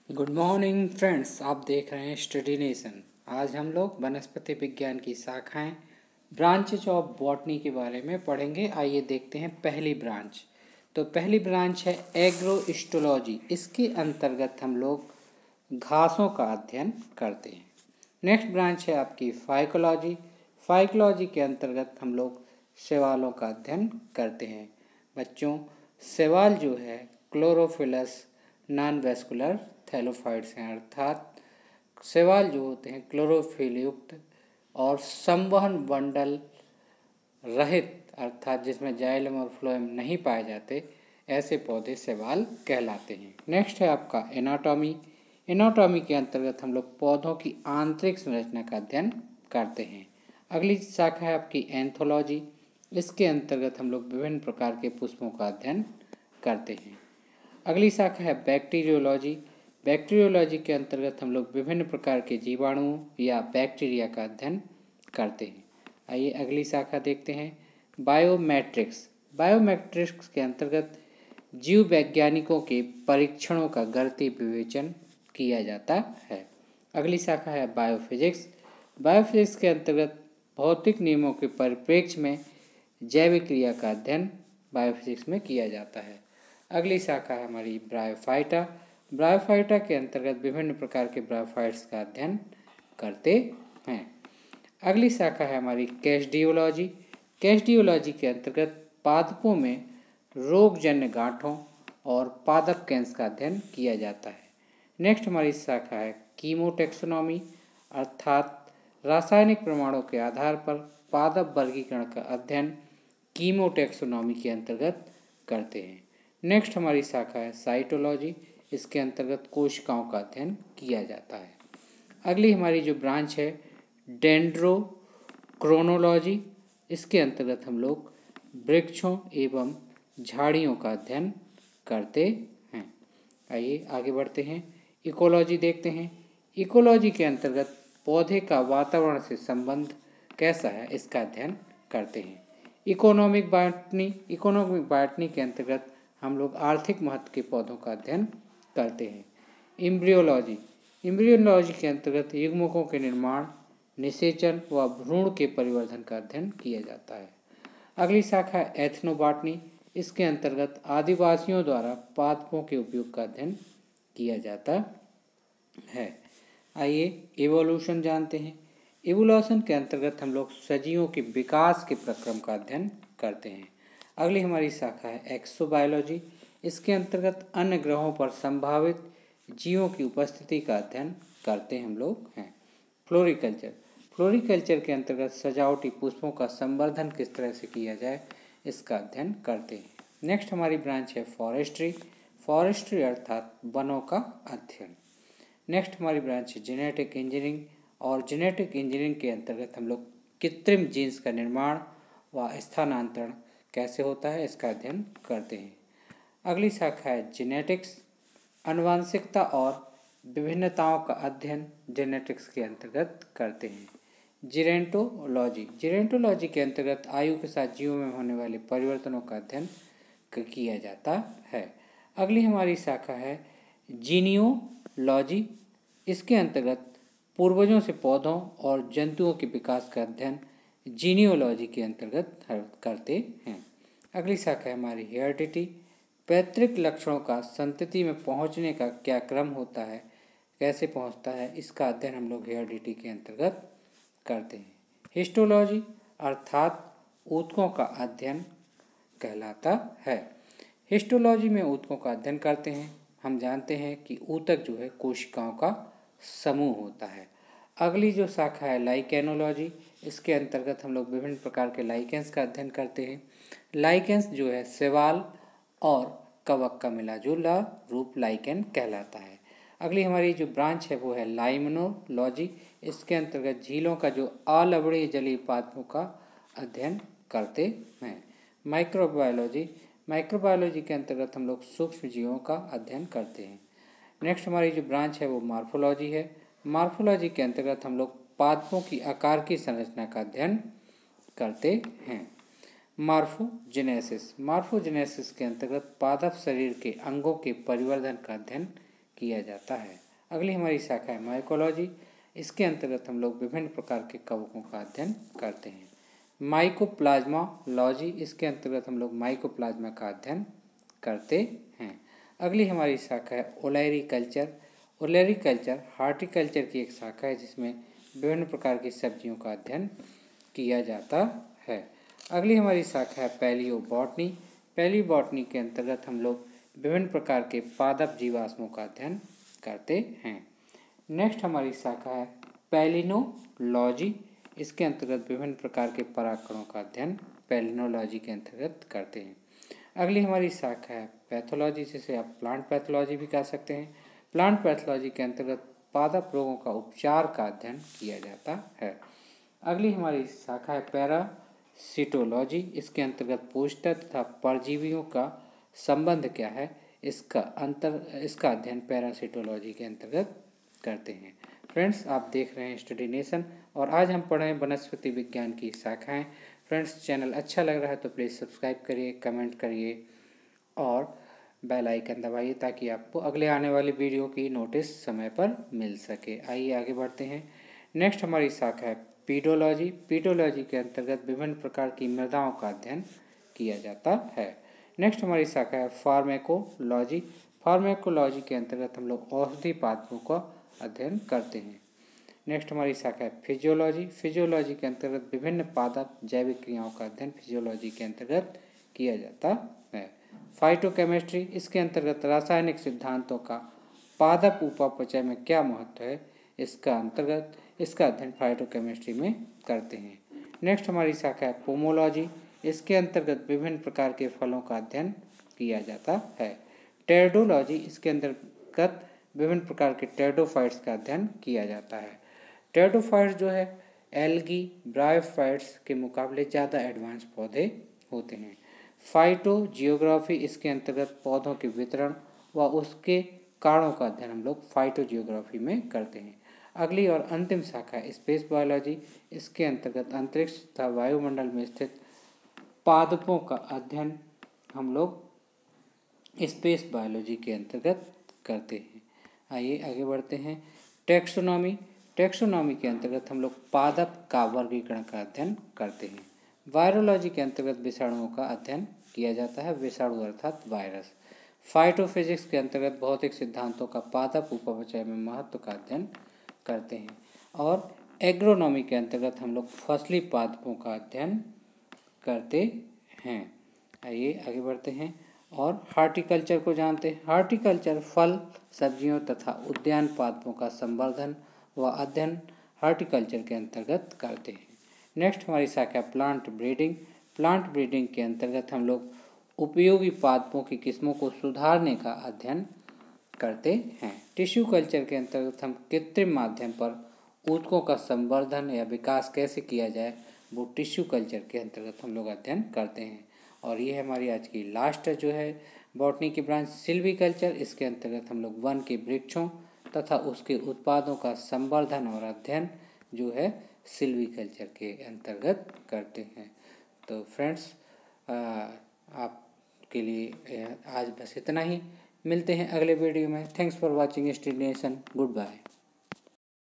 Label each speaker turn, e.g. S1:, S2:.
S1: Good morning friends, आप देख रहे हैं स्टडी नेशन। आज हम लोग वनस्पति विज्ञान की शाखाएं ब्रांचेज ऑफ बॉटनी के बारे में पढ़ेंगे। आइए देखते हैं पहली ब्रांच। तो पहली ब्रांच है एग्रोइस्टोलॉजी। इसके अंतर्गत हम लोग घासों का अध्ययन करते हैं। नेक्स्ट ब्रांच है आपकी फाइकोलॉजी। फाइकोलॉजी के अंतर्गत हम लोग शैवालों का अध्ययन करते हैं। बच्चों, शैवाल जो है क्लोरोफिलस नॉन वैस्कुलर थैलोफाइट्स हैं, अर्थात शैवाल जो होते हैं क्लोरोफिल युक्त और संवहन बंडल रहित, अर्थात जिसमें जाइलम और फ्लोएम नहीं पाए जाते, ऐसे पौधे शैवाल कहलाते हैं। नेक्स्ट है आपका एनाटॉमी। एनाटॉमी के अंतर्गत हम लोग पौधों की आंतरिक संरचना का अध्ययन करते हैं। अगली शाखा है आपकी एंथोलॉजी। इसके अंतर्गत हम लोग विभिन्न प्रकार के पुष्पों का अध्ययन करते हैं। अगली शाखा है बैक्टीरियोलॉजी। बैक्टीरियोलॉजी के अंतर्गत हम लोग विभिन्न प्रकार के जीवाणुओं या बैक्टीरिया का अध्ययन करते हैं। आइए अगली शाखा देखते हैं, बायोमेट्रिक्स। बायोमेट्रिक्स के अंतर्गत जीव वैज्ञानिकों के परीक्षणों का गणितीय विवेचन किया जाता है। अगली शाखा है बायोफिजिक्स। बायोफिजिक्स के अंतर्गत भौतिक नियमों के परिप्रेक्ष्य में जैविक क्रिया का अध्ययन बायोफिजिक्स में किया जाता है। अगली शाखा है हमारी ब्रायोफाइटा। ब्रायोफाइटा के अंतर्गत विभिन्न प्रकार के ब्रायोफाइट्स का अध्ययन करते हैं। अगली शाखा है हमारी कैस्डियोलॉजी। कैस्डियोलॉजी के अंतर्गत पादपों में रोगजन्य गांठों और पादप कैंसर का अध्ययन किया जाता है। नेक्स्ट हमारी शाखा है कीमोटेक्सोनॉमी, अर्थात रासायनिक प्रमाणों के आधार पर पादप वर्गीकरण का अध्ययन कीमोटेक्सोनॉमी के अंतर्गत करते हैं। नेक्स्ट हमारी शाखा है साइटोलॉजी। इसके अंतर्गत कोशिकाओं का अध्ययन किया जाता है। अगली हमारी जो ब्रांच है डेंड्रोक्रोनोलॉजी। इसके अंतर्गत हम लोग वृक्षों एवं झाड़ियों का अध्ययन करते हैं। आइए आगे बढ़ते हैं, इकोलॉजी देखते हैं। इकोलॉजी के अंतर्गत पौधे का वातावरण से संबंध कैसा है, इसका अध्ययन करते हैं। इकोनॉमिक बॉटनी के अंतर्गत हम लोग आर्थिक महत्व के पौधों का अध्ययन करते हैं। एम्ब्रियोलॉजी के अंतर्गत युग्मकों के निर्माण, निषेचन व भ्रूण के परिवर्धन का अध्ययन किया जाता है। अगली शाखा है एथनोबॉटनी। इसके अंतर्गत आदिवासियों द्वारा पादपों के उपयोग का अध्ययन किया जाता है। आइए एवोल्यूशन जानते हैं। एवोल्यूशन के अंतर्गत हम लोग सजीवों के विकास के प्रक्रम का अध्ययन करते हैं। अगली हमारी शाखा है एक्सोबायोलॉजी। इसके अंतर्गत अन्य ग्रहों पर संभावित जीवों की उपस्थिति का अध्ययन करते हम लोग हैं। फ्लोरिकल्चर के अंतर्गत सजावटी पुष्पों का संवर्धन किस तरह से किया जाए, इसका अध्ययन करते हैं। नेक्स्ट हमारी ब्रांच है फॉरेस्ट्री अर्थात वनों का अध्ययन। नेक्स्ट हमारी ब्रांच है जेनेटिक इंजीनियरिंग, और जेनेटिक इंजीनियरिंग के अंतर्गत हम लोग कृत्रिम जीन्स का निर्माण व स्थानांतरण कैसे होता है, इसका अध्ययन करते हैं। अगली शाखा है जेनेटिक्स। आनुवंशिकता और विभिन्नताओं का अध्ययन जेनेटिक्स के अंतर्गत करते हैं। जीरेंटोलॉजी के अंतर्गत आयु के साथ जीवों में होने वाले परिवर्तनों का अध्ययन किया जाता है। अगली हमारी शाखा है जीनियोलॉजी। इसके अंतर्गत पूर्वजों से पौधों और जंतुओं के विकास का अध्ययन जीनियोलॉजी के अंतर्गत करते हैं। अगली शाखा है हमारी हेरिडिटी। पैतृक लक्षणों का संतति में पहुंचने का क्या क्रम होता है, कैसे पहुंचता है, इसका अध्ययन हम लोग हेरिडिटी के अंतर्गत करते हैं। हिस्टोलॉजी अर्थात ऊतकों का अध्ययन कहलाता है। हिस्टोलॉजी में ऊतकों का अध्ययन करते हैं। हम जानते हैं कि ऊतक जो है कोशिकाओं का समूह होता है। अगली जो शाखा है लाइकेनोलॉजी। इसके अंतर्गत हम लोग विभिन्न प्रकार के लाइकेंस का अध्ययन करते हैं। लाइकेंस जो है शैवाल और कवक का मिलाजुला रूप लाइकेन कहलाता है। अगली हमारी जो ब्रांच है वो है लाइमनोलॉजी। इसके अंतर्गत झीलों का जो अलवणीय जलीय पादपों का अध्ययन करते हैं। माइक्रोबायोलॉजी के अंतर्गत हम लोग सूक्ष्म जीवों का अध्ययन करते हैं। नेक्स्ट हमारी जो ब्रांच है वो मार्फोलॉजी है। मार्फोलॉजी के अंतर्गत हम लोग पादपों की आकार की संरचना का अध्ययन करते हैं। मार्फोजेनेसिस के अंतर्गत पादप शरीर के अंगों के परिवर्धन का अध्ययन किया जाता है। अगली हमारी शाखा है माइकोलॉजी। इसके अंतर्गत हम लोग विभिन्न प्रकार के कवकों का अध्ययन करते हैं। माइकोप्लाज्मालॉजी, इसके अंतर्गत हम लोग माइकोप्लाज्मा का अध्ययन करते हैं। अगली हमारी शाखा है ओलेरीकल्चर। ओलेरीकल्चर हार्टिकल्चर की एक शाखा है जिसमें विभिन्न प्रकार की सब्जियों का अध्ययन किया जाता है। अगली हमारी शाखा है पैलियोबॉटनी। पैलियोबॉटनी के अंतर्गत हम लोग विभिन्न प्रकार के पादप जीवाश्मों का अध्ययन करते हैं। नेक्स्ट हमारी शाखा है पैलिनोलॉजी। इसके अंतर्गत विभिन्न प्रकार के परागकणों का अध्ययन पैलिनोलॉजी के अंतर्गत करते हैं। अगली हमारी शाखा है पैथोलॉजी, जिसे आप प्लांट पैथोलॉजी भी कह सकते हैं। प्लांट पैथोलॉजी के अंतर्गत पादप रोगों का उपचार का अध्ययन किया जाता है। अगली हमारी शाखा है पैरासिटोलॉजी। इसके अंतर्गत पोषक तथा परजीवियों का संबंध क्या है, इसका अध्ययन पैरासिटोलॉजी के अंतर्गत करते हैं। फ्रेंड्स, आप देख रहे हैं स्टडी नेशन और आज हम पढ़ रहे हैं वनस्पति विज्ञान की शाखाएं। फ्रेंड्स, चैनल अच्छा लग रहा है तो प्लीज़ सब्सक्राइब करिए, कमेंट करिए और बेल आइकन दबाइए ताकि आपको अगले आने वाली वीडियो की नोटिस समय पर मिल सके। आइए आगे बढ़ते हैं। नेक्स्ट हमारी शाखा है पीडोलॉजी। पीडोलॉजी के अंतर्गत विभिन्न प्रकार की मृदाओं का अध्ययन किया जाता है। नेक्स्ट हमारी शाखा है फार्मेकोलॉजी। फार्मेकोलॉजी के अंतर्गत हम लोग औषधि पादपों का अध्ययन करते हैं। नेक्स्ट हमारी शाखा है फिजियोलॉजी। फिजियोलॉजी के अंतर्गत विभिन्न पादप जैविक क्रियाओं का अध्ययन फिजियोलॉजी के अंतर्गत किया जाता है। फाइटोकेमिस्ट्री, इसके अंतर्गत रासायनिक सिद्धांतों का पादप उपापचय में क्या महत्व है, इसका अध्ययन फाइटोकेमिस्ट्री में करते हैं। नेक्स्ट हमारी शाखा है पोमोलॉजी। इसके अंतर्गत विभिन्न प्रकार के फलों का अध्ययन किया जाता है। टेरिडोलॉजी, इसके अंतर्गत विभिन्न प्रकार के टेरिडोफाइट्स का अध्ययन किया जाता है। टेरिडोफाइट्स जो है एल्गी ब्रायोफाइट्स के मुकाबले ज़्यादा एडवांस पौधे होते हैं। फाइटोजियोग्राफी, इसके अंतर्गत पौधों के वितरण व उसके कारणों का अध्ययन हम लोग फाइटोजियोग्राफी में करते हैं। अगली और अंतिम शाखा है स्पेस बायोलॉजी। इसके अंतर्गत अंतरिक्ष तथा वायुमंडल में स्थित पादपों का अध्ययन हम लोग स्पेस बायोलॉजी के अंतर्गत करते हैं। आइए आगे बढ़ते हैं। टैक्सोनॉमी। टैक्सोनॉमी के अंतर्गत हम लोग पादप का वर्गीकरण का अध्ययन करते हैं। वायरोलॉजी के अंतर्गत विषाणुओं का अध्ययन किया जाता है, विषाणु अर्थात वायरस। फाइटोफिजिक्स के अंतर्गत भौतिक सिद्धांतों का पादप उपापचय में महत्व का अध्ययन करते हैं। और एग्रोनॉमी के अंतर्गत हम लोग फसली पादपों का अध्ययन करते हैं। आइए आगे बढ़ते हैं और हार्टिकल्चर को जानते हैं। हार्टिकल्चर फल, सब्जियों तथा उद्यान पादपों का संवर्धन व अध्ययन हार्टिकल्चर के अंतर्गत करते हैं। नेक्स्ट हमारी शाखा प्लांट ब्रीडिंग। प्लांट ब्रीडिंग के अंतर्गत हम लोग उपयोगी पादपों की किस्मों को सुधारने का अध्ययन करते हैं। टिश्यू कल्चर के अंतर्गत हम कृत्रिम माध्यम पर ऊतकों का संवर्धन या विकास कैसे किया जाए वो टिश्यू कल्चर के अंतर्गत हम लोग अध्ययन करते हैं। और ये हमारी आज की लास्ट जो है बॉटनी की ब्रांच सिल्वीकल्चर। इसके अंतर्गत हम लोग वन के वृक्षों तथा उसके उत्पादों का संवर्धन और अध्ययन जो है सिल्वीकल्चर के अंतर्गत करते हैं। तो फ्रेंड्स, आपके लिए आज बस इतना ही। मिलते हैं अगले वीडियो में। Thanks for watching Study Nation. Good bye.